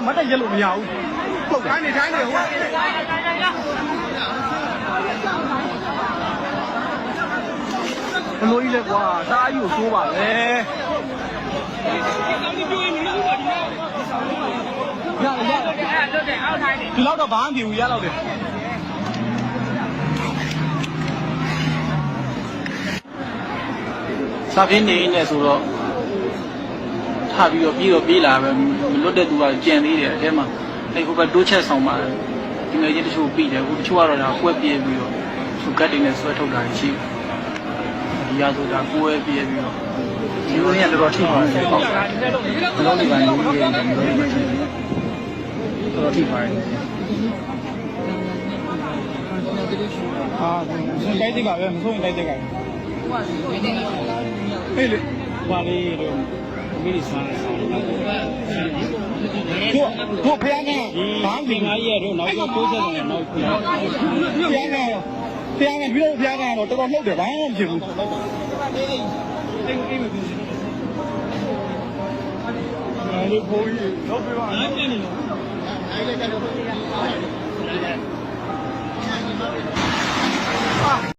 မတ်တက်ရက်လို့မရဘူးပုတ်တိုင်းနေဟိုဘလိုကြီးလဲကွာတားကြီးကိုဆိုးပါလေဒီလောက်တော့ဘာမှမဖြစ်ဘူးရတော့တယ်စာပြင်းနေနေဆိုတော့ထားပြီးတော့ပြေးလာပဲမလွတ်တဲ့သူကကြံသေးတယ်အဲထဲမှာအဲ့ဟိုဘက်တိုးချက်ဆောင်ပါတယ်ဒီငယ်ချင်းတချို့ပြီးတယ်ဟိုတချို့ကတော့ဒါကွက်ပြေးပြီးတော့သူကတ်တင်နဲ့ဆွဲထုတ်တာရှိတယ်ဒီရဆိုတာကိုယ်ပြေးပြီးတော့ဒီလိုရတော့ထိပါတယ်ပေါ့ဘလုံးလေးပိုင်းလေးရေးတယ်ဘလုံးလေးပိုင်းတော့ထိပါတယ်စဉ်တိုက်တဲ့ကပဲမဆုံးရင်တိုက်တဲ့ကဟေးလေဘာလေးတော့မိရစားတို့ဖျားနေဘာမင်းကြီးရတော့နောက်တော့တိုးဆက်တယ်နောက်ဖျားနေပြီးတော့ဖျားနေတော့တော်တော်လှုပ်တယ်ဘာမှမဖြစ်ဘူးအဲ့ဒီဖိုးကြီးတော့ပြပါအဲ့ဒီလည်းကြတော့